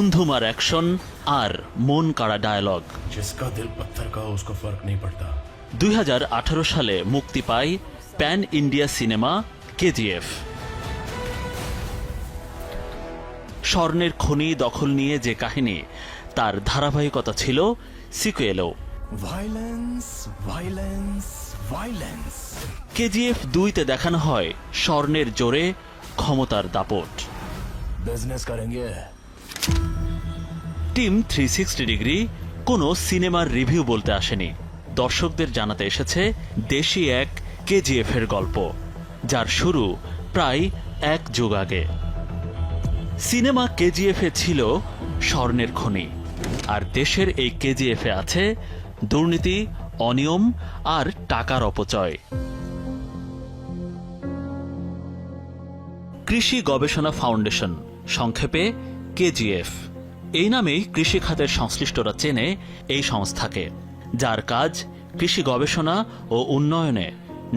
ধুমধুমার action আর মন কাড়া dialogue. जिसका दिल पत्थर का हो उसको फर्क नहीं पड़ता। 2018 সালে মুক্তি পায় প্যান ইন্ডিয়া সিনেমা কেজিএফ। স্বর্ণের খনি দখল নিয়ে যে কাহিনী, তার ধারাবাহিকতা ছিল সিকুয়েলও। Violence violence violence. কেজিএফ 2-তে দেখানো হয় স্বর্ণের জোরে ক্ষমতার দাপট। बिजनेस करेंगे। টিম 360 ডিগ্রি কোনো সিনেমার রিভিউ বলতে আসেনি, দর্শকদের জানাতে এসেছে দেশি এক কেজিএফ এর গল্প, যার শুরু প্রায় 1 যুগ আগে। সিনেমা কেজিএফ এ ছিল স্বর্ণের খনি, আর দেশের এই কেজিএফ এ আছে দুর্নীতি, অনিয়ম আর টাকার অপচয়। কৃষি গবেষণা ফাউন্ডেশন, সংক্ষেপে কেজিএফ, এই নামেই কৃষি খাতের সংশ্লিষ্টরা চেনে এই সংস্থাকে, যার কাজ কৃষি গবেষণা ও উন্নয়নে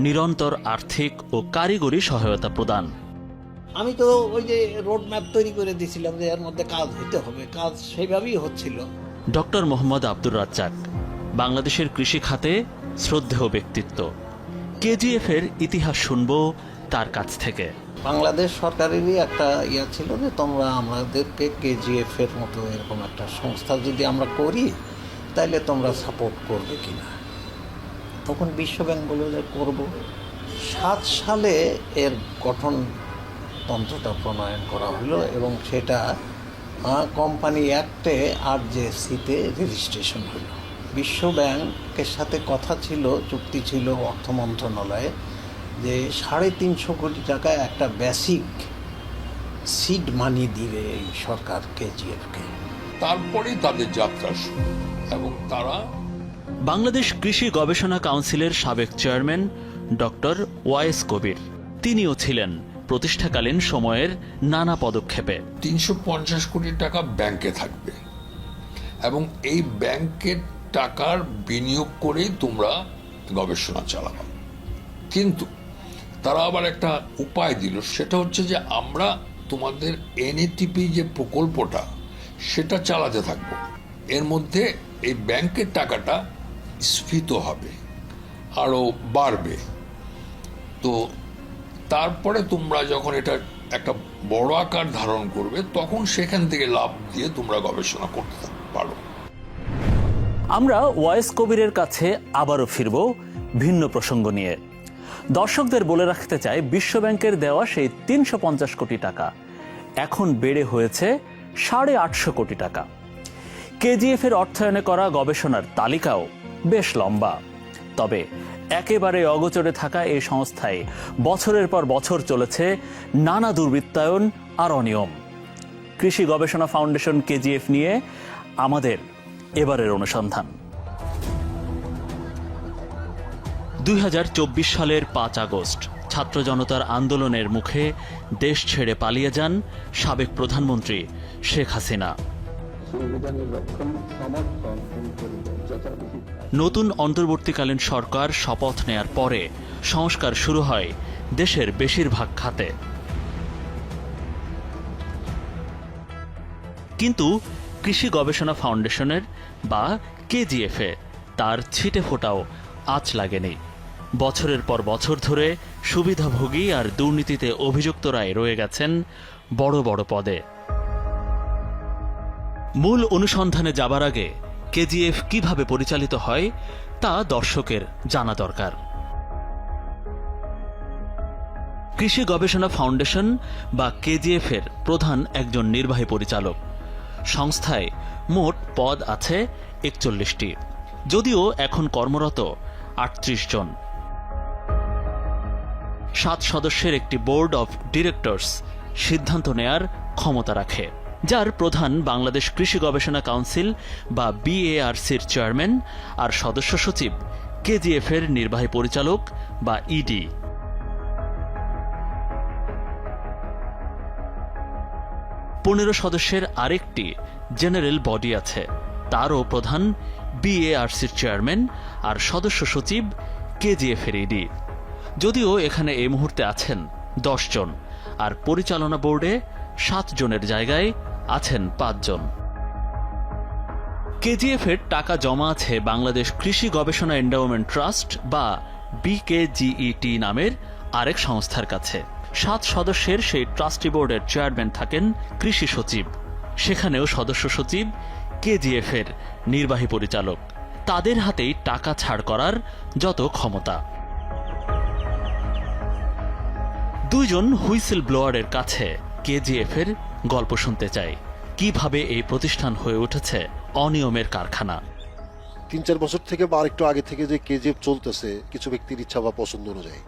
নিরন্তর আর্থিক ও কারিগরি সহায়তা প্রদান। আমি তো ওই যে রোড ম্যাপ তৈরি করে দিয়েছিলাম যে এর মধ্যে কাজ হইতে হবে, কাজ সেইভাবেই হচ্ছিল। ডক্টর মোহাম্মদ আব্দুর রাজ্জাক, বাংলাদেশের কৃষি খাতে শ্রদ্ধেয় ব্যক্তিত্ব। কেজিএফ এর ইতিহাস শুনব তার কাছ থেকে। বাংলাদেশ সরকারেরই একটা ইয়া ছিল যে তোমরা আমাদেরকে কেজিএফ এর মতো এরকম একটা সংস্থা যদি আমরা করি তাইলে তোমরা সাপোর্ট করবে কিনা। তখন বিশ্বব্যাংক বলে যে করব। 7 সালে এর গঠনতন্ত্রটা প্রণয়ন করা হলো এবং সেটা কোম্পানি অ্যাক্টে RJC-তে রেজিস্ট্রেশন হলো। বিশ্বব্যাংকের সাথে কথা ছিল, চুক্তি ছিল অর্থ মন্ত্রণালয়ে যে 350 কোটি টাকা একটা বেসিক সিড মানি দিবে এই সরকার কেজিএফকে। তারপরেই তাদের যাত্রা শুরু এবং তারা বাংলাদেশ কৃষি গবেষণা কাউন্সিলের সাবেক চেয়ারম্যান ডক্টর ওয়াইস কবির, তিনিও ছিলেন প্রতিষ্ঠাকালীন সময়ের নানা পদক্ষেপে। 350 কোটি টাকা ব্যাংকে থাকবে এবং এই ব্যাংকের টাকার বিনিয়োগ করেই তোমরা গবেষণা চালাবে। কিন্তু তারা আবার একটা উপায় দিল, সেটা হচ্ছে যে আমরা তোমাদের NATP যে প্রকল্পটা সেটা চালাতে থাকবো, এর মধ্যে এই ব্যাংকের টাকাটা স্ফীত হবে, আরও বাড়বে। তো তারপরে তোমরা যখন এটা একটা বড় আকার ধারণ করবে তখন সেখান থেকে লাভ দিয়ে তোমরা গবেষণা করতে পারো। আমরা ওয়াইস কবিরের কাছে আবারও ফিরব ভিন্ন প্রসঙ্গ নিয়ে। দর্শকদের বলে রাখতে চাই, বিশ্বব্যাংকের দেওয়া সেই 350 কোটি টাকা এখন বেড়ে হয়েছে 850 কোটি টাকা। কেজিএফ এর অর্থায়নে করা গবেষণার তালিকাও বেশ লম্বা। তবে একেবারে অগোচরে থাকা এই সংস্থায় বছরের পর বছর চলেছে নানা দুর্বৃত্তায়ন আর অনিয়ম। কৃষি গবেষণা ফাউন্ডেশন কেজিএফ নিয়ে আমাদের এবারের অনুসন্ধান। 2024 সালের 5 আগস্ট ছাত্র জনতার আন্দোলনের মুখে দেশ ছেড়ে পালিয়ে যান সাবেক প্রধানমন্ত্রী শেখ হাসিনা। নতুন অন্তর্বর্তীকালীন সরকার শপথ নেয়ার পরে সংস্কার শুরু হয় দেশের বেশিরভাগ খাতে। কিন্তু কৃষি গবেষণা ফাউন্ডেশনের বা কেজিএফে তার ছিটে ফোটাও আঁচ লাগেনি। বছরের পর বছর ধরে সুবিধাভোগী আর দুর্নীতিতে অভিযুক্তরাই রয়ে গেছেন বড় বড় পদে। মূল অনুসন্ধানে যাবার আগে কেজিএফ কিভাবে পরিচালিত হয় তা দর্শকের জানা দরকার। কৃষি গবেষণা ফাউন্ডেশন বা কেজিএফ এর প্রধান একজন নির্বাহী পরিচালক। সংস্থায় মোট পদ আছে 41টি, যদিও এখন কর্মরত 38 জন। 7 সদস্যের একটি বোর্ড অফ ডিরেক্টরস সিদ্ধান্ত নেয়ার ক্ষমতা রাখে, যার প্রধান বাংলাদেশ কৃষি গবেষণা কাউন্সিল বা BARC-র চেয়ারম্যান আর সদস্য সচিব কেজিএফ এর নির্বাহী পরিচালক বা ED। 15 সদস্যের আরেকটি জেনারেল বডি আছে, তারও প্রধান BARC-র চেয়ারম্যান আর সদস্য সচিব কেজিএফ এর ED। যদিও এখানে এই মুহূর্তে আছেন 10 জন, আর পরিচালনা বোর্ডে 7 জনের জায়গায় আছেন 5 জন। কেজিএফ এর টাকা জমা আছে বাংলাদেশ কৃষি গবেষণা এন্ডাওমেন্ট ট্রাস্ট বা BKGET নামের আরেক সংস্থার কাছে। 7 সদস্যের সেই ট্রাস্টি বোর্ডের চেয়ারম্যান থাকেন কৃষি সচিব, সেখানেও সদস্য সচিব কেজিএফ এর নির্বাহী পরিচালক। তাদের হাতেই টাকা ছাড় করার যত ক্ষমতা। 2 জন হুইসেল ব্লোয়ারের কাছে কেজিএফ এর গল্প শুনতে চাই, কিভাবে এই প্রতিষ্ঠান হয়ে উঠেছে অনিয়মের কারখানা। 3-4 বছর থেকে বা আরেকটু আগে থেকে যে কেজিএফ চলতেছে কিছু ব্যক্তির ইচ্ছা বা পছন্দ অনুযায়ী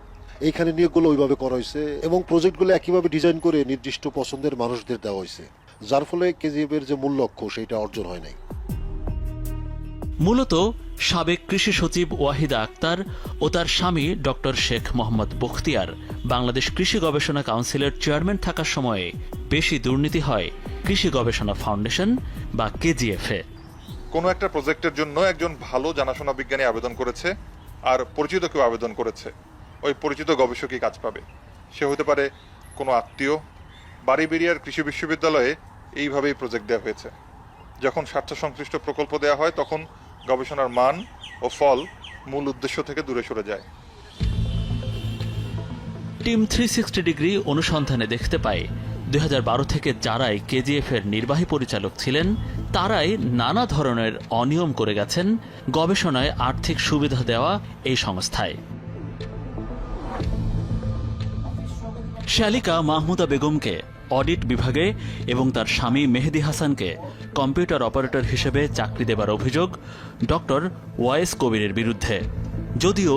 এইখানে নিয়োগগুলো ওইভাবে করা হয়েছে এবং প্রজেক্টগুলো একইভাবে ডিজাইন করে নির্দিষ্ট পছন্দের মানুষদের দেওয়া হয়েছে, যার ফলে কেজিএফ এর যে মূল লক্ষ্য সেটা অর্জন হয় নাই। মূলত সাবেক কৃষি সচিব ওয়াহিদা আক্তার ও তার স্বামী ডক্টর শেখ মোহাম্মদ বখতিয়ার বাংলাদেশ কৃষি গবেষণা কাউন্সিলের চেয়ারম্যান থাকার সময়ে বেশি দুর্নীতি হয় কৃষি গবেষণা ফাউন্ডেশন বা কেজিএফ এ। কোনো একটা প্রজেক্টের জন্য একজন ভালো জানাশোনা বিজ্ঞানী আবেদন করেছে আর পরিচিত কেউ আবেদন করেছে, ওই পরিচিত গবেষকই কাজ পাবে। সে হতে পারে কোনো আত্মীয়। বাড়িবেড়িয়ার কৃষি বিশ্ববিদ্যালয়ে এইভাবেই প্রজেক্ট দেওয়া হয়েছে। যখন স্বার্থ সংশ্লিষ্ট প্রকল্প দেওয়া হয় তখন গবেষণার মান ও ফল মূল উদ্দেশ্য থেকে দূরে সরে যায়। টিম 360 ডিগ্রি অনুসন্ধানে দেখতে পাই 2012 থেকে যারাই কেজিএফ এর নির্বাহী পরিচালক ছিলেন তারাই নানা ধরনের অনিয়ম করে গেছেন গবেষণায় আর্থিক সুবিধা দেওয়া এই সংস্থায়। শালিকা মাহমুদা বেগমকে অডিট বিভাগে এবং তার স্বামী মেহেদি হাসানকে কম্পিউটার অপারেটর হিসেবে চাকরি দেবার অভিযোগ ডক্টর ওয়াইস কবিরের বিরুদ্ধে, যদিও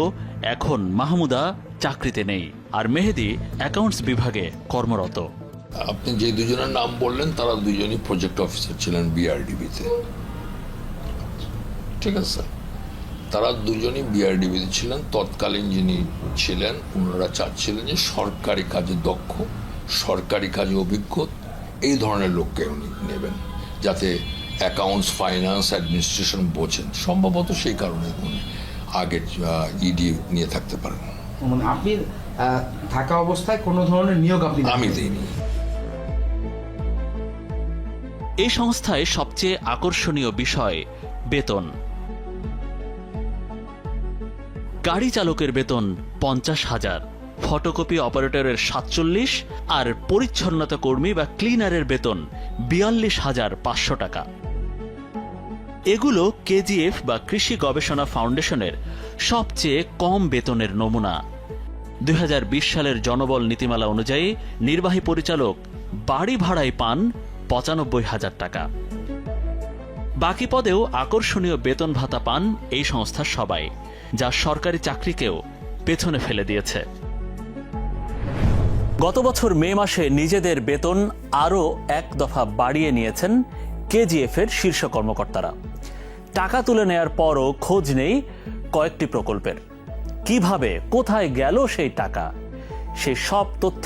এখন মাহমুদা চাকরিতে নেই আর মেহেদি অ্যাকাউন্টস বিভাগে কর্মরত। আপনি যে 2 জনের নাম বললেন তারা 2 জনই প্রজেক্ট অফিসার ছিলেন বিআরডিবিতে, ঠিক আছে? তারা 2 জনই বিআরডিবিতে ছিলেন। তৎকালীন যিনি ছিলেন ওনারা চাচ্ছিলেন যে সরকারি কাজে দক্ষ, সরকারি কাজে অভিজ্ঞ এই ধরনের লোককে উনি নেবেন, যাতে অ্যাকাউন্টস, ফাইন্যান্স, অ্যাডমিনিস্ট্রেশন বোঝেন। সম্ভবত সেই কারণে উনি আগে ইডি নিয়ে থাকতে পারেন। মানে আপনি থাকা অবস্থায় কোনো ধরনের নিয়োগ আমি দিইনি। এই সংস্থায় সবচেয়ে আকর্ষণীয় বিষয় বেতন। গাড়ি চালকের বেতন 50,000, ফটোকপি অপারেটরের 47 আর পরিচ্ছন্নতা কর্মী বা ক্লিনারের বেতন 42,500 টাকা। এগুলো কেজিএফ বা কৃষি গবেষণা ফাউন্ডেশনের সবচেয়ে কম বেতনের নমুনা। 2020 সালের জনবল নীতিমালা অনুযায়ী নির্বাহী পরিচালক বাড়ি ভাড়ায় পান 95,000 টাকা। বাকি পদেও আকর্ষণীয় বেতন ভাতা পান এই সংস্থার সবাই, যা সরকারি চাকরিকেও পেছনে ফেলে দিয়েছে। গত বছর মে মাসে নিজেদের বেতন আরও 1 দফা বাড়িয়ে নিয়েছেন কেজিএফ এর শীর্ষ কর্মকর্তারা। টাকা তুলে নেয়ার পরও খোঁজ নেই কয়েকটি প্রকল্পের। কিভাবে, কোথায় গেল সেই টাকা, সেই সব তথ্য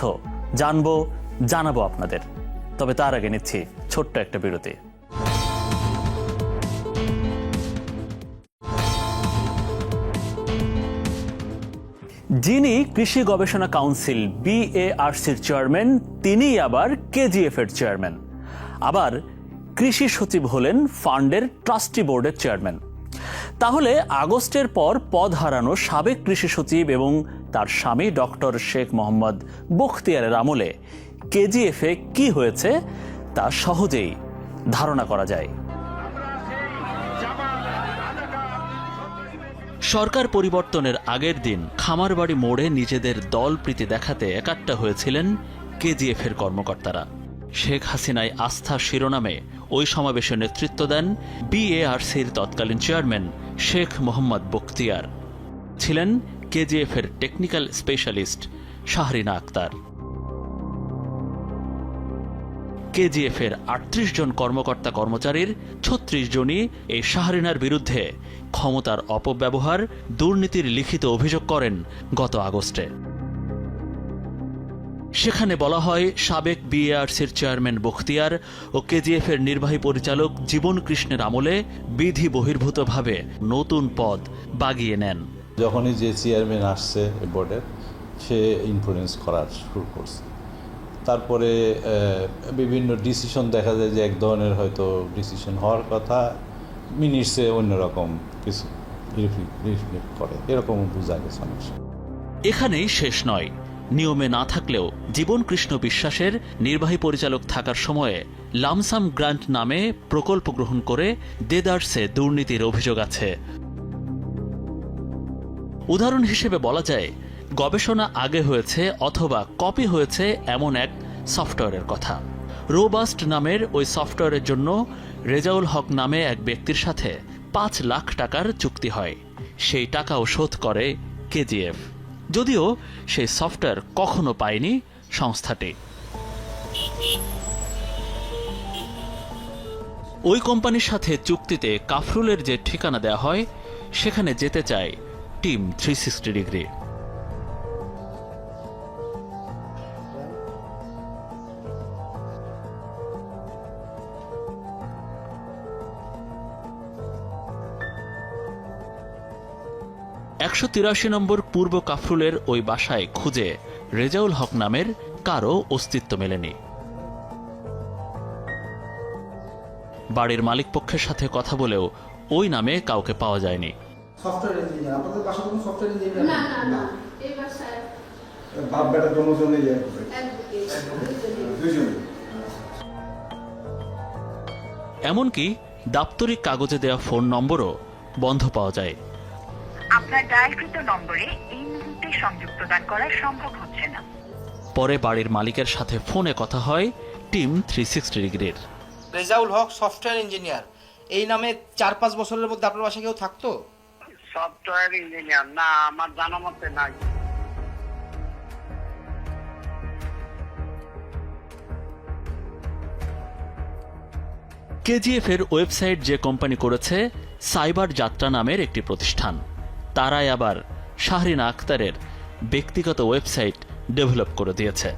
জানাবো আপনাদের। তবে তার আগে নিচ্ছি ছোট্ট একটা বিরতি। যিনি কৃষি গবেষণা কাউন্সিল BARCর চেয়ারম্যান তিনিই আবার কেজিএফ এর চেয়ারম্যান, আবার কৃষি সচিব হলেন ফান্ডের ট্রাস্টি বোর্ডের চেয়ারম্যান। তাহলে আগস্টের পর পদ হারানো সাবেক কৃষি সচিব এবং তার স্বামী ডক্টর শেখ মোহাম্মদ বখতিয়ারের আমলে কেজিএফে কি হয়েছে তা সহজেই ধারণা করা যায়। সরকার পরিবর্তনের আগের দিন খামারবাড়ি মোড়ে নিজেদের দল প্রীতি দেখাতে একাট্টা হয়েছিলেন কেজিএফ এর কর্মকর্তারা। শেখ হাসিনায় আস্থা শিরোনামে ওই সমাবেশে নেতৃত্ব দেন BARCর তৎকালীন চেয়ারম্যান শেখ মোহাম্মদ বখতিয়ার। ছিলেন কেজিএফ এর টেকনিক্যাল স্পেশালিস্ট শাহরিনা আক্তার। কেজিএফ এর 38 জন কর্মকর্তা কর্মচারীর 36 জনই এই শাহরিনার বিরুদ্ধে ক্ষমতার অপব্যবহার, দুর্নীতির লিখিত অভিযোগ করেন গত আগস্টে। সেখানে বলা হয় সাবেক BARCর চেয়ারম্যান বখতিয়ার ও কেজিএফ এর নির্বাহী পরিচালক জীবন কৃষ্ণের আমলে বিধি বহির্ভূতভাবে নতুন পদ বাগিয়ে নেন। যখনই যে চেয়ারম্যান আসছে বোর্ডের, সে ইনফ্লুয়েন্স করার শুরু করছে। তারপরে বিভিন্ন ডিসিশন দেখা যায় যে এক ধরনের হয়তো ডিসিশন হওয়ার কথা মিনিটসে অন্যরকম কিছু রিফ্লেক্ট করে, এরকম বোঝা গেছে অনেক সময়। এখানেই শেষ নয়। নিয়মে না থাকলেও জীবন কৃষ্ণ বিশ্বাসের নির্বাহী পরিচালক থাকার সময়ে লামসাম গ্রান্ট নামে প্রকল্প গ্রহণ করে দেদারসে দুর্নীতির অভিযোগ আছে। উদাহরণ হিসেবে বলা যায়, গবেষণা আগে হয়েছে অথবা কপি হয়েছে এমন এক সফটওয়্যারের কথা। রোবাস্ট নামের ওই সফটওয়্যারের জন্য রেজাউল হক নামে এক ব্যক্তির সাথে 5 লাখ টাকার চুক্তি হয়। সেই টাকাও শোধ করে কেজিএফ, যদিও সেই সফটওয়্যার কখনো পায়নি সংস্থাটি। ওই কোম্পানির সাথে চুক্তিতে কাফরুলের যে ঠিকানা দেওয়া হয়, সেখানে যেতে চায় টিম 360 ডিগ্রি।183 নম্বর পূর্ব কাফরুলের ওই বাসায় খুঁজে রেজাউল হক নামের কারও অস্তিত্ব মেলেনি। বাড়ির মালিকপক্ষের সাথে কথা বলেও ওই নামে কাউকে পাওয়া যায়নি। সফটওয়্যার ইঞ্জিনিয়ার, আপনাদের বাসায় কোনো সফটওয়্যার ইঞ্জিনিয়ার? না না না, এই বাসায় বাপ বেটা দুজনে ইয়ে করে। দুইজনে। এমনকি দাপ্তরিক কাগজে দেওয়া ফোন নম্বরও বন্ধ পাওয়া যায়। আপনার ডায়ালকৃত নম্বরে এই মুহূর্তে সংযোগ প্রদান করা সম্ভব হচ্ছে না। পরে বাড়ির মালিকের সাথে ফোনে কথা হয় টিম 360 ডিগ্রির। রেজাউল হক সফটওয়্যার ইঞ্জিনিয়ার, এই নামে 4-5 বছরের মধ্যে আপনার বাসায় কেউ থাকতো? সফটওয়্যার ইঞ্জিনিয়ার না, আমার জানা মতে নাই। কেজিএফ এর ওয়েবসাইট যে কোম্পানি করেছে সাইবার যাত্রা নামের একটি প্রতিষ্ঠান। তারাই আবার শাহরিনা আক্তারের ব্যক্তিগত ওয়েবসাইট ডেভেলপ করে দিয়েছে।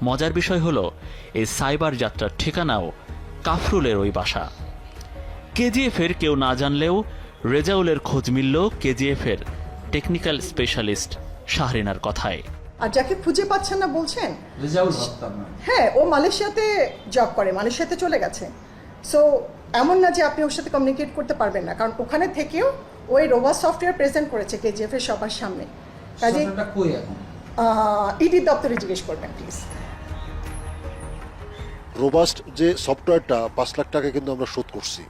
মজার বিষয় হলো, এই সাইবার যাত্রার ঠিকানাও কাফরুলের ওই বাসা। কেজিএফ এর কেউ না জানলেও রেজাউলের খোঁজ মিলল কেজিএফ এর টেকনিক্যাল স্পেশালিস্ট শাহরিনার কথায়। আর যাকে খুঁজে পাচ্ছেন না বলছেন, রেজাউল হক তার নাম। হ্যাঁ, ও মালয়েশিয়াতে জব করে, মালয়েশিয়াতে চলে গেছে। সো এমন না যে আপনি ওর সাথে কমিউনিকেট করতে পারবেন না, কারণ ওখানে থেকেও ওই রোবাস সফটওয়্যার প্রেজেন্ট করেছে কেজিএফ এর সবার সামনে। কাজে সফটওয়্যারটা কই এখন? ইডি দপ্তরে জিজ্ঞেস করবেন প্লিজ। রোবাস্ট যে সফটওয়্যারটা 5 লাখ টাকা কিন্তু আমরা শোধ করছি।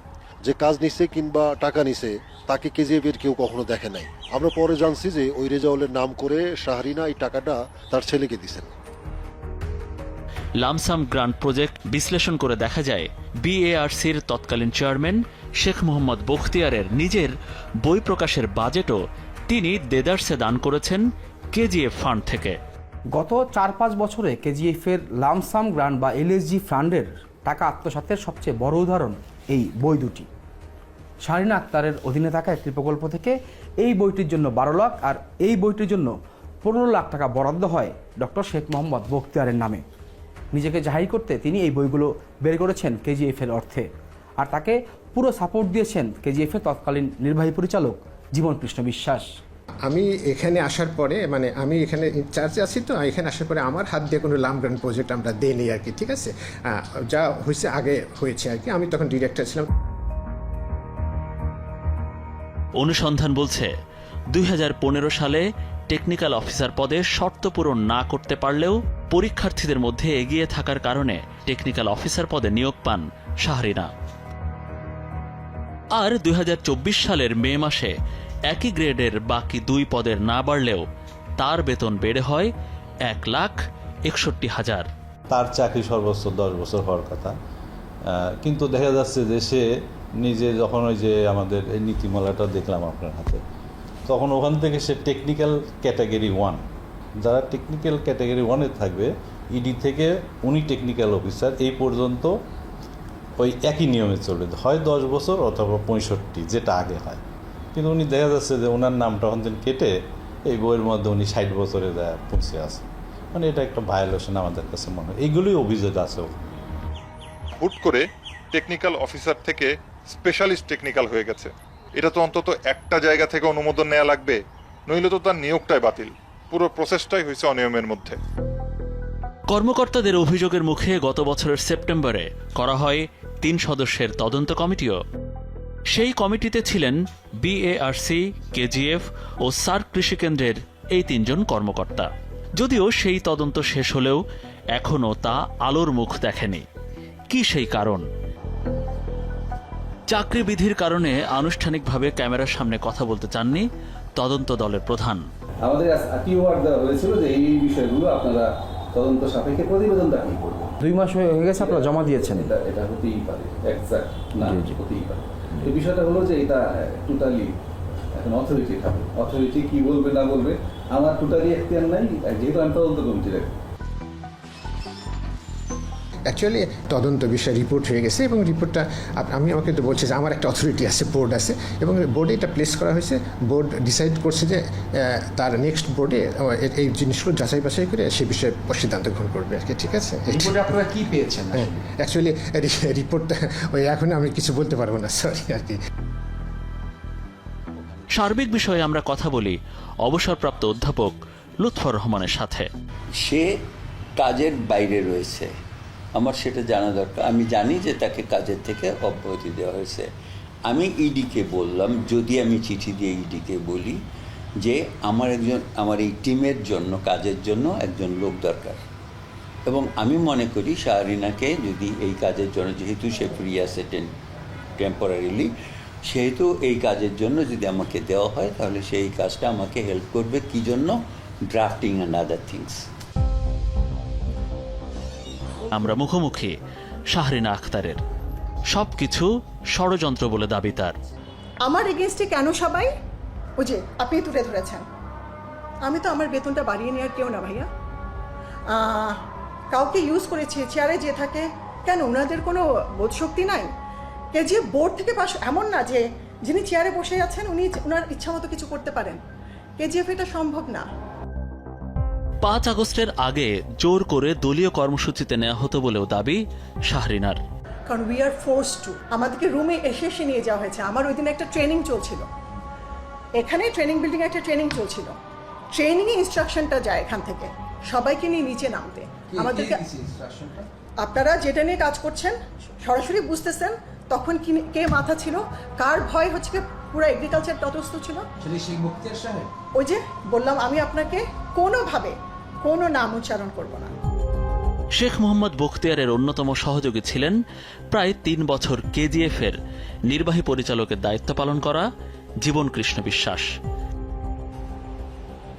যে কাজ নিছে কিংবা টাকা নিছে তাকে কেজিএফ এর কেউ কখনো দেখে নাই। আমরা পরে জানছি যে ওই রেজাউলের নাম করে শাহরিনা এই টাকাটা তার ছেলেকে দিছেন। লামসাম গ্রান্ট প্রজেক্ট বিশ্লেষণ করে দেখা যায়, বিএআরসির তৎকালীন চেয়ারম্যান শেখ মোহাম্মদ বখতিয়ারের নিজের বই প্রকাশের বাজেটও তিনি দেদারসে দান করেছেন কেজিএফ ফান্ড থেকে। গত 4-5 বছরে কেজিএফ এর লামসাম গ্রান্ট বা এলএসজি ফান্ডের টাকা আত্মসাতের সবচেয়ে বড় উদাহরণ এই বই দুটি। শাহরিনা আক্তারের অধীনে থাকা একটি প্রকল্প থেকে এই বইটির জন্য 12 লাখ আর এই বইটির জন্য 15 লাখ টাকা বরাদ্দ হয় ডক্টর শেখ মোহাম্মদ বখতিয়ারের নামে। নিজেকে জাহির করতে তিনি এই বইগুলো বের করেছেন কেজিএফ এর অর্থে, আর তাকে পুরো সাপোর্ট দিয়েছেন কেজিএফ এর তৎকালীন নির্বাহী পরিচালক জীবন কৃষ্ণ বিশ্বাস। আমি এখানে আসার পরে, মানে আমি এখানে ইনচার্জে আছি, তো এখানে আসার পরে আমার হাত দিয়ে কোনো লাম গ্রান্ট প্রজেক্ট আমরা দেইনি আর কি, ঠিক আছে? যা হয়েছে আগে হয়েছে আর কি। আমি তখন ডিরেক্টর ছিলাম। অনুসন্ধান বলছে 2015 সালে টেকনিক্যাল অফিসার পদে শর্ত পূরণ না করতে পারলেও পরীক্ষার্থীদের মধ্যে এগিয়ে থাকার কারণে টেকনিক্যাল অফিসার পদে নিয়োগ পান শাহরিনা। আর 2024 সালের মে মাসে একই গ্রেডের বাকি 2 পদের না বাড়লেও তার বেতন বেড়ে হয় 1,61,000। তার চাকরি সর্বোচ্চ 10 বছর হওয়ার কথা, কিন্তু দেখা যাচ্ছে যে সে নিজে যখন ওই যে আমাদের এই নীতিমালাটা দেখলাম আপনার হাতে, তখন ওখান থেকে সে টেকনিক্যাল ক্যাটাগরি 1, যারা টেকনিক্যাল ক্যাটাগরি 1-এ থাকবে ইডি থেকে উনি টেকনিক্যাল অফিসার, এই পর্যন্ত ওই একই নিয়মে চলবে, হয় 10 বছর অথবা 65, যেটা আগে হয়। কিন্তু উনি দেখা যাচ্ছে যে ওনার নামটা ওখান থেকে কেটে এই বইয়ের মধ্যে উনি 60 বছরে পৌঁছে আছে। মানে এটা একটা ভায়োলেশন আমাদের কাছে মনে হয়। এইগুলোই অভিযোগ আছে। হুট করে টেকনিক্যাল অফিসার থেকে স্পেশালিস্ট টেকনিক্যাল হয়ে গেছে। এটা তো অন্তত একটা জায়গা থেকে অনুমোদন নেওয়া লাগবে, নইলে তো তার নিয়োগটাই বাতিল। পুরো প্রসেসটাই হয়েছে অনিয়মের মধ্যে। কর্মকর্তাদের অভিযোগের মুখে গত বছরের সেপ্টেম্বরে করা হয় 3 সদস্যের তদন্ত কমিটিও। সেই কমিটিতে ছিলেন বিএআরসি, কেজিএফ ও সার্ক কৃষিকেন্দ্রের এই 3 জন কর্মকর্তা। যদিও সেই তদন্ত শেষ হলেও এখনও তা আলোর মুখ দেখেনি। কি সেই কারণ? চাকরি বিধির কারণে আনুষ্ঠানিকভাবে ক্যামেরার সামনে কথা বলতে চাননি তদন্ত দলের প্রধান। আমাদের ওয়ার্ড দেওয়া হয়েছিল যে এই বিষয়গুলো আপনারা তদন্ত সাপেক্ষে প্রতিবেদন দাখিল করবেন। 2 মাস হয়ে গেছে আপনারা জমা দিয়েছেন। এটা হতেই পারে, এক্সাক্ট না হতেই পারে। এই বিষয়টা হলো যে এটা টোটালি এখন অথরিটি কি বলবে না বলবে আমার টোটালি এখতিয়ার নাই, যেহেতু আমি তদন্ত কমিটির। অ্যাকচুয়ালি তদন্ত বিষয়ে রিপোর্ট হয়ে গেছে এবং রিপোর্টটা আমাকে তো বলছে যে আমার একটা অথরিটি আছে, বোর্ড আছে, এবং বোর্ডে এটা প্লেস করা হয়েছে। বোর্ড ডিসাইড করছে যে তার নেক্সট বোর্ডে এই জিনিসগুলো যাচাই বাছাই করে সে বিষয়ে সিদ্ধান্ত গ্রহণ করবে আর কি। ঠিক আছে, রিপোর্টে আপনারা কি পেয়েছেন? অ্যাকচুয়ালি রিপোর্টটা ওই এখন আমি কিছু বলতে পারবো না, সরি আর কি। সার্বিক বিষয়ে আমরা কথা বলি অবসরপ্রাপ্ত অধ্যাপক লুৎফর রহমানের সাথে। সে কাজের বাইরে রয়েছে, আমার সেটা জানা দরকার। আমি জানি যে তাকে কাজের থেকে অব্যাহতি দেওয়া হয়েছে। আমি ইডিকে বললাম, যদি আমি চিঠি দিয়ে ইডিকে বলি যে আমার এই টিমের জন্য, কাজের জন্য একজন লোক দরকার, এবং আমি মনে করি শাহরিনাকে যদি এই কাজের জন্য, যেহেতু সে ফ্রি আছে টেম্পোরারিলি, সেহেতু এই কাজের জন্য যদি আমাকে দেওয়া হয় তাহলে সেই কাজটা আমাকে হেল্প করবে। কি জন্য? Drafting and other things. আমরা মুখোমুখি শাহরিনা আখতারের। সবকিছু ষড়যন্ত্র বলে দাবি তার। আমার এগেনস্টে কেন সবাই? ওই যে আপনি তুলে ধরেছেন, আমি তো আমার বেতনটা বাড়িয়ে নেওয়ার কেউ না ভাইয়া। কাউকে ইউজ করেছি, চেয়ারে যে থাকে কেন, ওনাদের কোনো বোধশক্তি নাই? কেজিএফ বোর্ড থেকে পাশ, এমন না যে যিনি চেয়ারে বসে আছেন উনি ওনার ইচ্ছা মতো কিছু করতে পারেন। কেজিএফ এটা সম্ভব না। 5 আগস্টের আগে জোর করে দলীয় কর্মসূচিতে নেওয়া হতো বলেও দাবি শাহরিনার। কারণ উই আর ফোর্স টু, আমাদেরকে রুমে এসে নিয়ে যাওয়া হয়েছে। আমার ওই দিন একটা ট্রেনিং চলছিল, এখানে ট্রেনিং বিল্ডিং একটা ট্রেনিং চলছিল। ট্রেনিংয়ে ইনস্ট্রাকশনটা যায় এখান থেকে সবাইকে নিয়ে নিচে নামতে। আমাদেরকে আপনারা যেটা নিয়ে কাজ করছেন সরাসরি বুঝতেছেন তখন কে মাথা ছিল, কার ভয় হচ্ছে পুরো এগ্রিকালচার তটস্থ ছিল। ওই যে বললাম, আমি আপনাকে কোনোভাবে কোনো নাম উচ্চারণ করব না। শেখ মোহাম্মদ বখতিয়ারের অন্যতম সহযোগী ছিলেন প্রায় 3 বছর কেজিএফের নির্বাহী পরিচালকের দায়িত্ব পালন করা জীবন কৃষ্ণ বিশ্বাস।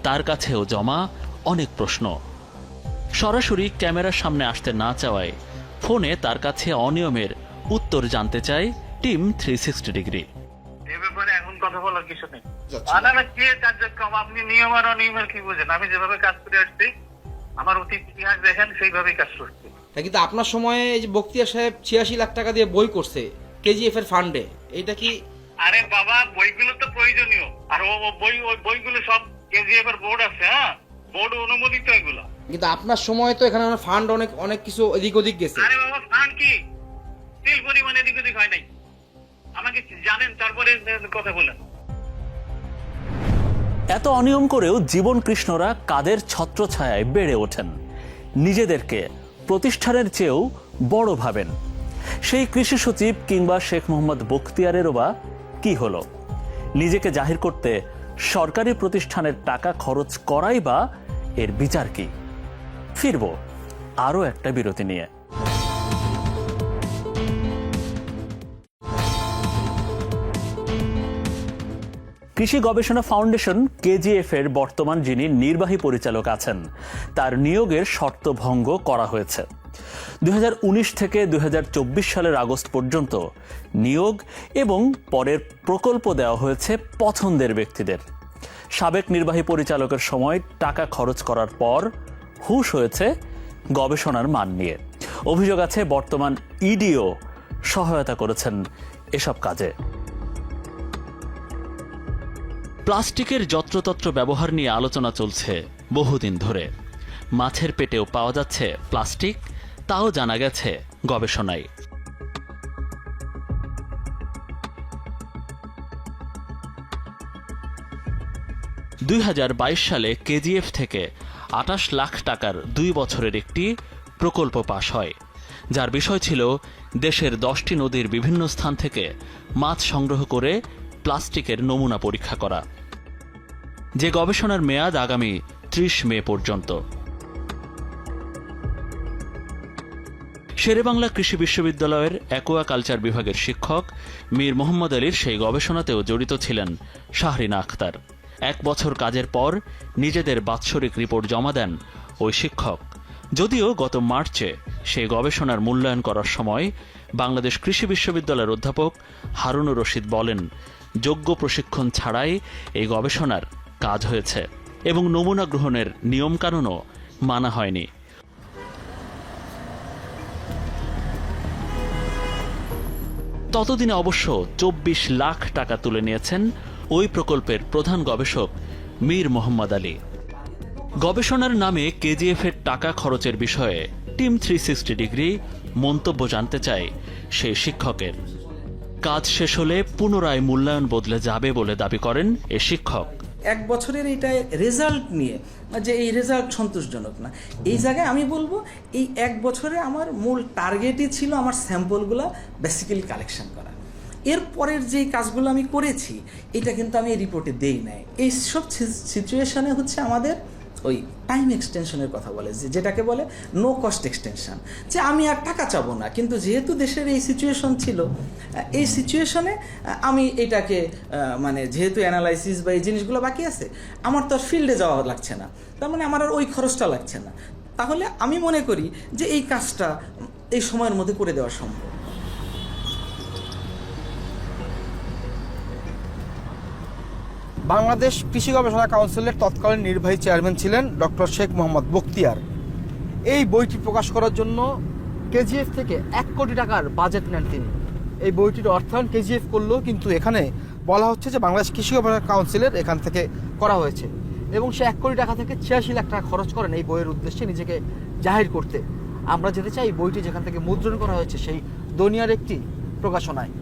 তার কাছেও জমা অনেক প্রশ্ন। সরাসরি ক্যামেরার সামনে আসতে না চাওয়ায় ফোনে তার কাছে অনিয়মের উত্তর জানতে চায় টিম 360 ডিগ্রি। এ ব্যাপারে এখন কথা বলার কিছু নেই। কি কার্যক্রম, আপনি নিয়ম আর অনিয়মের কি বুঝেন? আমি যেভাবে কাজ করে আসছি, আমার অতীত ইতিহাস দেখেন, সেইভাবেই কাজ করছি। কিন্তু আপনার সময়ে এই যে বখতিয়ার সাহেব 86 লাখ টাকা দিয়ে বই করছে কেজিএফ এর ফান্ডে, এইটা কি? আরে বাবা, বইগুলো তো প্রয়োজনীয়, আর ওই বইগুলো সব কেজিএফ এর বোর্ড আছে, হ্যাঁ, বোর্ড অনুমোদিত এগুলো। কিন্তু আপনার সময় তো এখানে ফান্ড অনেক কিছু এদিক ওদিক গেছে। আরে বাবা, ফান্ড কি তিল পরিমাণে এদিক ওদিক হয় নাই, আমাকে জানেন, তারপরে কথা বলেন। এত অনিয়ম করেও জীবন কৃষ্ণরা কাদের ছত্রছায়ায় বেড়ে ওঠেন, নিজেদেরকে প্রতিষ্ঠানের চেয়েও বড় ভাবেন। সেই কৃষি সচিব কিংবা শেখ মোহাম্মদ বখতিয়ারেরও বা কি হলো? নিজেকে জাহির করতে সরকারি প্রতিষ্ঠানের টাকা খরচ করাই বা এর বিচার কি? ফিরব আরও একটা বিরতি নিয়ে। কৃষি গবেষণা ফাউন্ডেশন কেজিএফ এর বর্তমান যিনি নির্বাহী পরিচালক আছেন, তার নিয়োগের শর্ত ভঙ্গ করা হয়েছে। 2019 থেকে 2024 সালের আগস্ট পর্যন্ত নিয়োগ এবং পরের প্রকল্প দেওয়া হয়েছে পছন্দের ব্যক্তিদের। সাবেক নির্বাহী পরিচালকের সময় টাকা খরচ করার পর হুঁশ হয়েছে গবেষণার মান নিয়ে। অভিযোগ আছে বর্তমান ইডিও সহায়তা করেছেন এসব কাজে। প্লাস্টিকের যত্রতত্র ব্যবহার নিয়ে আলোচনা চলছে বহুদিন ধরে। মাছের পেটেও পাওয়া যাচ্ছে প্লাস্টিক, তাও জানা গেছে গবেষণায়। 2022 সালে কেজিএফ থেকে 28 লাখ টাকার 2 বছরের একটি প্রকল্প পাশ হয়, যার বিষয় ছিল দেশের 10টি নদীর বিভিন্ন স্থান থেকে মাছ সংগ্রহ করে প্লাস্টিকের নমুনা পরীক্ষা করা, যে গবেষণার মেয়াদ আগামী 30 মে পর্যন্ত। শেরেবাংলা কৃষি বিশ্ববিদ্যালয়ের অ্যাকুয়াকালচার বিভাগের শিক্ষক মীর মোহাম্মদ আলীর সেই গবেষণাতেও জড়িত ছিলেন শাহরিনা আক্তার। 1 বছর কাজের পর নিজেদের বাৎসরিক রিপোর্ট জমা দেন ওই শিক্ষক। যদিও গত মার্চে সেই গবেষণার মূল্যায়ন করার সময় বাংলাদেশ কৃষি বিশ্ববিদ্যালয়ের অধ্যাপক হারুনুর রশিদ বলেন, যোগ্য প্রশিক্ষণ ছাড়াই এই গবেষণার কাজ হয়েছে এবং নমুনা গ্রহণের নিয়মকানুনও মানা হয়নি। ততদিনে অবশ্য 24 লাখ টাকা তুলে নিয়েছেন ওই প্রকল্পের প্রধান গবেষক মীর মোহাম্মদ আলী। গবেষণার নামে কেজিএফের টাকা খরচের বিষয়ে টিম 360 ডিগ্রি মন্তব্য জানতে চায় সেই শিক্ষকের। কাজ শেষ হলে পুনরায় মূল্যায়ন বদলে যাবে বলে দাবি করেন এ শিক্ষক। 1 বছরের এটা রেজাল্ট নিয়ে যে এই রেজাল্ট সন্তোষজনক না, এই জায়গায় আমি বলবো এই 1 বছরে আমার মূল টার্গেটই ছিল আমার স্যাম্পলগুলো বেসিক্যালি কালেকশন করা। এরপরের যেই কাজগুলো আমি করেছি এটা কিন্তু আমি এই রিপোর্টে দেই নাই। এইসব সিচুয়েশনে হচ্ছে আমাদের ওই টাইম এক্সটেনশনের কথা বলে, যেটাকে বলে নো কস্ট এক্সটেনশন, যে আমি আর টাকা চাবো না, কিন্তু যেহেতু দেশের এই সিচুয়েশন ছিল, এই সিচুয়েশনে আমি এটাকে মানে যেহেতু অ্যানালাইসিস বা এই জিনিসগুলো বাকি আছে, আমার তো আর ফিল্ডে যাওয়া লাগছে না, তার মানে আমার আর ওই খরচটা লাগছে না। তাহলে আমি মনে করি যে এই কাজটা এই সময়ের মধ্যে করে দেওয়া সম্ভব। বাংলাদেশ কৃষি গবেষণা কাউন্সিলের তৎকালীন নির্বাহী চেয়ারম্যান ছিলেন ডক্টর শেখ মোহাম্মদ বখতিয়ার। এই বইটি প্রকাশ করার জন্য কেজিএফ থেকে 1 কোটি টাকার বাজেট নেন তিনি। এই বইটির অর্থায়ন কেজিএফ করলেও কিন্তু এখানে বলা হচ্ছে যে বাংলাদেশ কৃষি গবেষণা কাউন্সিলের এখান থেকে করা হয়েছে এবং সে 1 কোটি টাকা থেকে 86 লাখ টাকা খরচ করেন এই বইয়ের উদ্দেশ্যে নিজেকে জাহির করতে। আমরা যেতে চাই এই বইটি যেখান থেকে মুদ্রণ করা হয়েছে সেই দুনিয়ার একটি প্রকাশনায়।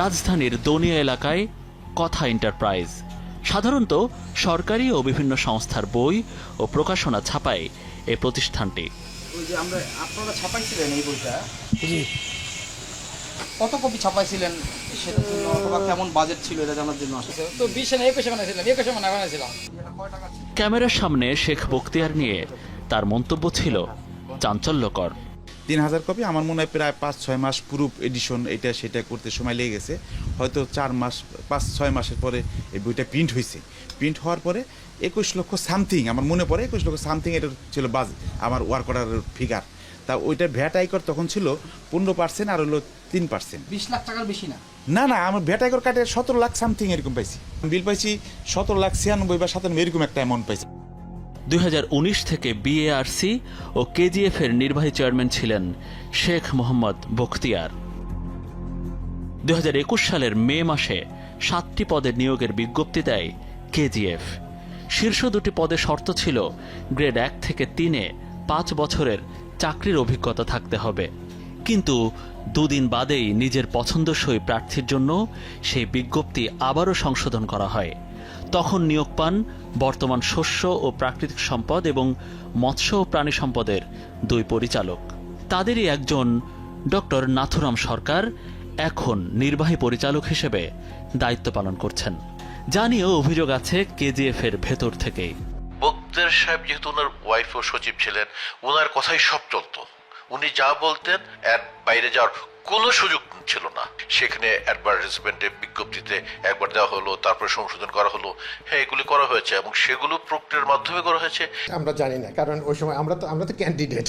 রাজধানীর দনিয়া এলাকায় কথা এন্টারপ্রাইজ সাধারণত সরকারি ও বিভিন্ন সংস্থার বই ও প্রকাশনা ছাপায় এই প্রতিষ্ঠানটি। ওই যে আপনারা ছাপাইছিলেন এই বইটা, কত কপি ছাপাইছিলেন সেটা জন্য, অথবা কেমন বাজেট ছিল এটা জানার জন্য আসছে। তো 20 না 21 বানাইছিলাম, 21 বানাইছিলাম। ক্যামেরার সামনে শেখ বখতিয়ার নিয়ে তার মন্তব্য ছিল চাঞ্চল্যকর। 3000 কপি, আমার মনে হয় প্রায় 5-6 মাস প্রুফ এডিশন এটা সেটা করতে সময় লেগে গেছে। হয়তো 5-6 মাসের পরে এই বইটা প্রিন্ট হয়েছে। প্রিন্ট হওয়ার পরে 21 লক্ষ সামথিং, আমার মনে পড়ে 21 লক্ষ সামথিং এটা ছিল আমার ওয়ার্ক অর্ডারের ফিগার। তা ওইটা ভ্যাট আয়কর তখন ছিল 15% আর হলো 3%। 20 লাখ টাকার বেশি না? না না, আমার ভ্যাট আয়কর কাটে 17 লাখ সামথিং এরকম পাইছি। বিল পাইছি 17,96,000 বা 97 এরকম একটা অ্যামাউন্ট পাইছি। 2019 থেকে বিএআরসি ও কেজিএফ এর নির্বাহী চেয়ারম্যান ছিলেন শেখ মোহাম্মদ বখতিয়ার। 2021 সালের মে মাসে 7টি পদের নিয়োগের বিজ্ঞপ্তি দেয় কেজিএফ। শীর্ষ 2টি পদে শর্ত ছিল গ্রেড 1 থেকে 3-এ 5 বছরের চাকরির অভিজ্ঞতা থাকতে হবে, কিন্তু 2 দিন বাদেই নিজের পছন্দসই প্রার্থীর জন্য সেই বিজ্ঞপ্তি আবারও সংশোধন করা হয়। তখন নিয়োগ পান বর্তমান শস্য ও প্রাকৃতিক সম্পদ এবং মৎস্য ও প্রাণী সম্পদের 2 পরিচালক। তাদেরই একজন ডক্টর নাথুরাম সরকার এখন নির্বাহী পরিচালক হিসেবে দায়িত্ব পালন করছেন। জানিয়েও অভিযোগ আছে কেজিএফ এর ভেতর থেকেই। বখতিয়ার সাহেব যেহেতু ওনার ওয়াইফ ও সচিব ছিলেন, ওনার কথাই সব চলতো। উনি যা বলতেন এর বাইরে যাওয়ার কোনো সুযোগ ছিল না। সেখানে অ্যাডভার্টাইজমেন্টে বিজ্ঞপ্তিতে একবার দেওয়া হলো, তারপরে সংশোধন করা হলো, হ্যাঁ এগুলি করা হয়েছে এবং সেগুলো প্রক্রিয়ার মাধ্যমে করা হয়েছে। আমরা জানি না, কারণ ওই সময় আমরা তো ক্যান্ডিডেট,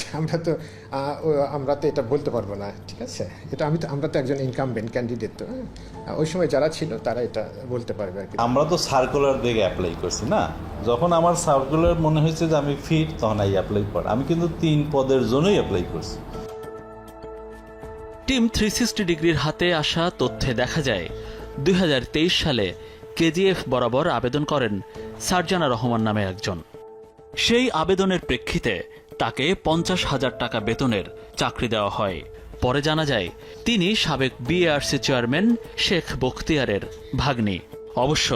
আমরা তো এটা বলতে পারবো না, ঠিক আছে? এটা আমরা তো একজন ইনকামবেন্ট ক্যান্ডিডেট, তো ওই সময় যারা ছিল তারা এটা বলতে পারবে আর কি। আমরা তো সার্কুলার দেখে অ্যাপ্লাই করছি না, যখন আমার সার্কুলার মনে হয়েছে যে আমি ফিট, তখন অ্যাপ্লাই করি। আমি কিন্তু 3 পদের জন্যই অ্যাপ্লাই করছি। টিম 360 ডিগ্রির হাতে আসা তথ্যে দেখা যায় 2023 সালে কেজিএফ বরাবর আবেদন করেন সারজানা রহমান নামে একজন। সেই আবেদনের প্রেক্ষিতে তাকে 50,000 টাকা বেতনের চাকরি দেওয়া হয়। পরে জানা যায় তিনি সাবেক বিএআরসি চেয়ারম্যান শেখ বখতিয়ারের ভাগ্নি। অবশ্য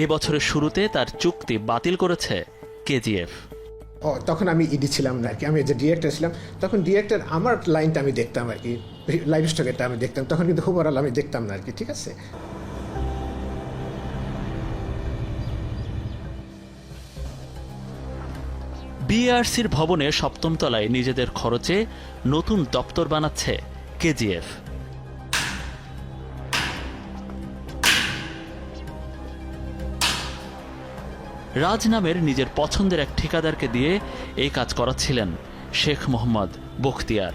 এবছরের শুরুতে তার চুক্তি বাতিল করেছে কেজিএফ। তখন আমি ইডি ছিলাম না আর কি, আমি যে ডিরেক্টর ছিলাম তখন ডিরেক্টর আমার লাইনটা আমি দেখতাম আর কি, লাইভ স্টকেরটা আমি দেখতাম, তখন কিন্তু ওভারঅল আমি দেখতাম না আর কি, ঠিক আছে। বিএআরসির ভবনে ৭ম তলায় নিজেদের খরচে নতুন দপ্তর বানাচ্ছে কেজিএফ। রাজ নামের নিজের পছন্দের এক ঠিকাদারকে দিয়ে এই কাজ করাচ্ছিলেন শেখ মোহাম্মদ বখতিয়ার।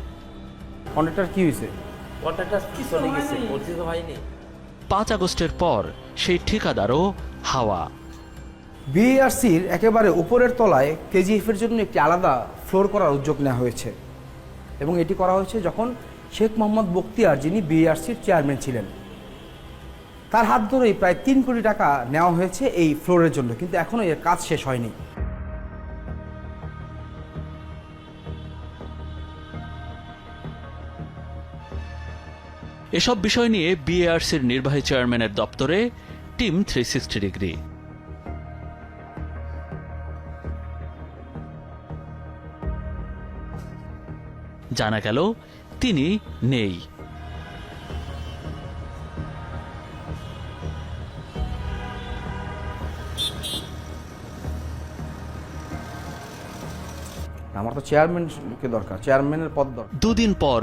কন্ট্রাক্টর কি হয়েছে? ৫ আগস্টের পর সেই ঠিকাদারও হাওয়া। বিএআরসির একেবারে উপরের তলায় কেজিএফের জন্য একটি আলাদা ফ্লোর করার উদ্যোগ নেওয়া হয়েছে এবং এটি করা হয়েছে যখন শেখ মোহাম্মদ বখতিয়ার, যিনি বিএআরসির চেয়ারম্যান ছিলেন, তার হাত ধরেই প্রায় ৩ কোটি টাকা নেওয়া হয়েছে এই ফ্লোরের জন্য, কিন্তু এখনও এর কাজ শেষ হয়নি। এসব বিষয় নিয়ে বিএআরসির নির্বাহী চেয়ারম্যানের দপ্তরে টিম 360 ডিগ্রি। জানা গেল তিনি নেই। আমার তো চেয়ারম্যানকে দরকার, চেয়ারম্যানের পদ দরকার। 2 দিন পর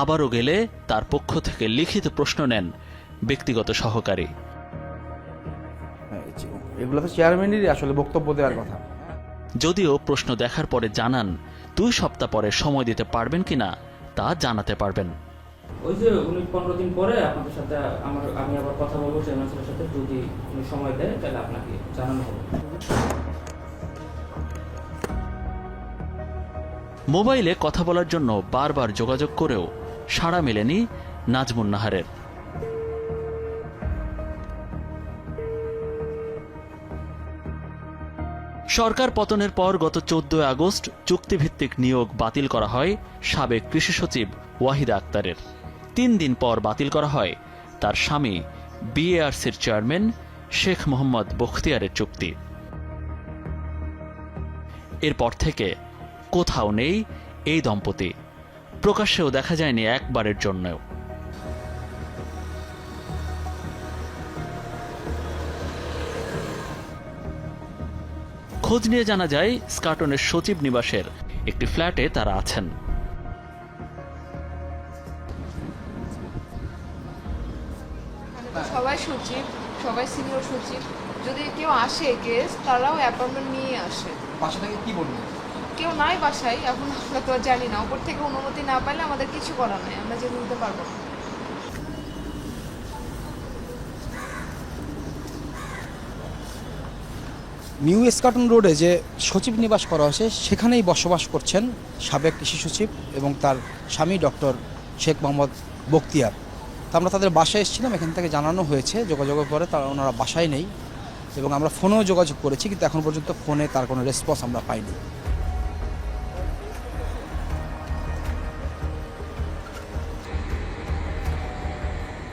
আবারও গেলে তার পক্ষ থেকে লিখিত প্রশ্ন নেন ব্যক্তিগত সহকারী। এগুলো তো চেয়ারম্যানেরই আসলে বক্তব্য দেওয়ার কথা। যদিও প্রশ্ন দেখার পরে জানান 2 সপ্তাহ পরে সময় দিতে পারবেন কিনা তা জানাতে পারবেন। ওই যে উনি 15 দিন পরে আপনাদের সাথে আমি আবার কথা বলবো চেয়ারম্যান স্যারের সাথে, যদি উনি সময় দেয় তাহলে আপনাকে জানানো হবে। মোবাইলে কথা বলার জন্য বারবার যোগাযোগ করেও সাড়া মেলেনি নাজমুন নাহারের। সরকার পতনের পর গত 14 আগস্ট চুক্তিভিত্তিক নিয়োগ বাতিল করা হয় সাবেক কৃষি সচিব ওয়াহিদা আক্তারের। 3 দিন পর বাতিল করা হয় তার স্বামী বিএআরসির চেয়ারম্যান শেখ মোহাম্মদ বখতিয়ারের চুক্তি। এরপর থেকে কোথাও নেই এই দম্পতি, প্রকাশ্যেও দেখা যায়নি একবারের জন্যও। খোঁজ নিয়ে জানা যায় স্কাটনের সচিব নিবাসের একটি ফ্ল্যাটে তারা আছেন। সবাই সচিব, সবাই সিনিয়র সচিব, যদি কেউ আসে কেস তারাও অ্যাপয়েন্টমেন্ট নিয়ে আসে। বাসা থেকে কি বলবো? কেউ নাই বাসায়, এখন আমরা তো জানি না, উপর থেকে অনুমতি না পাইলে আমাদের কিছু করার নাই, আমরা যেতে দিতে পারবো না। নিউ স্কাটন রোডে যে সচিব নিবাস করা হয়েছে সেখানেই বসবাস করছেন সাবেক কৃষি সচিব এবং তার স্বামী ডক্টর শেখ মোহাম্মদ বখতিয়ার। তা আমরা তাদের বাসায় এসেছিলাম, এখান থেকে জানানো হয়েছে যোগাযোগের পরে তারা ওনারা বাসায় নেই এবং আমরা ফোনেও যোগাযোগ করেছি, কিন্তু এখন পর্যন্ত ফোনে তার কোনো রেসপন্স আমরা পাইনি।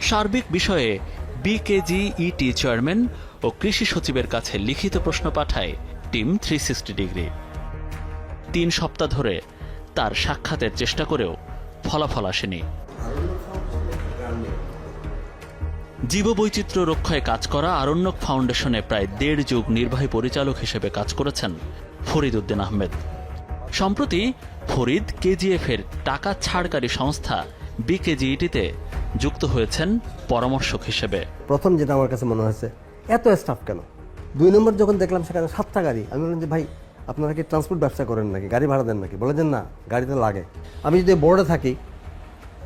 সার্বিক বিষয়ে বিকেজিইটি চেয়ারম্যান ও কৃষি সচিবের কাছে লিখিত প্রশ্ন পাঠায় টিম 360 ডিগ্রি। 3 সপ্তাহ ধরে তার সাক্ষাতের চেষ্টা করেও ফলাফল আসেনি। জীববৈচিত্র্য রক্ষায় কাজ করা আরণ্যক ফাউন্ডেশনে প্রায় 1.5 যুগ নির্বাহী পরিচালক হিসেবে কাজ করেছেন ফরিদ উদ্দিন আহমেদ। সম্প্রতি ফরিদ কেজিএফের টাকা ছাড়কারী সংস্থা বিকেজিইটিতে যুক্ত হয়েছেন পরামর্শক হিসেবে। প্রথম যেটা আমার কাছে মনে হয়েছে, এত স্টাফ কেন? 2 নম্বর যখন দেখলাম সেখানে 7টা গাড়ি, আমি বললাম যে ভাই আপনারা কি ট্রান্সপোর্ট ব্যবসা করেন নাকি, গাড়ি ভাড়া দেন নাকি? বলে যে না, গাড়িতে লাগে। আমি যদি বোর্ডে থাকি,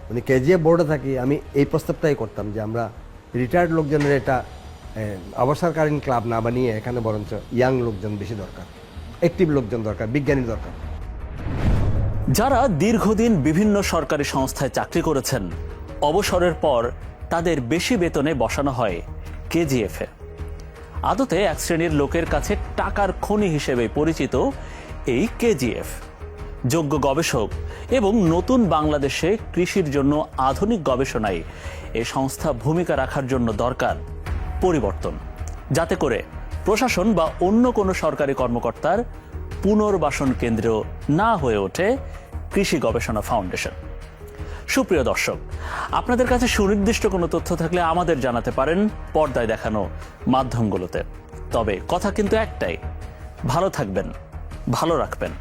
মানে কেজিএফ বোর্ডে থাকি, আমি এই প্রস্তাবটাই করতাম যে আমরা রিটায়ার্ড লোকজনের এটা অবসরকালীন ক্লাব না বানিয়ে এখানে বরঞ্চ ইয়াং লোকজন বেশি দরকার, অ্যাক্টিভ লোকজন দরকার, বিজ্ঞানী দরকার। যারা দীর্ঘদিন বিভিন্ন সরকারি সংস্থায় চাকরি করেছেন, অবসরের পর তাদের বেশি বেতনে বসানো হয় কেজিএফে। আদতে এক শ্রেণীর লোকের কাছে টাকার খনি হিসেবে পরিচিত এই কেজিএফ। যোগ্য গবেষক এবং নতুন বাংলাদেশে কৃষির জন্য আধুনিক গবেষণায় এই সংস্থা ভূমিকা রাখার জন্য দরকার পরিবর্তন, যাতে করে প্রশাসন বা অন্য কোনো সরকারি কর্মকর্তার পুনর্বাসন কেন্দ্র না হয়ে ওঠে কৃষি গবেষণা ফাউন্ডেশন। সুপ্রিয় দর্শক, আপনাদের কাছে সুনির্দিষ্ট কোনো তথ্য থাকলে আমাদের জানাতে পারেন পর্দায় দেখানো মাধ্যমগুলোতে। তবে কথা কিন্তু একটাই, ভালো থাকবেন, ভালো রাখবেন।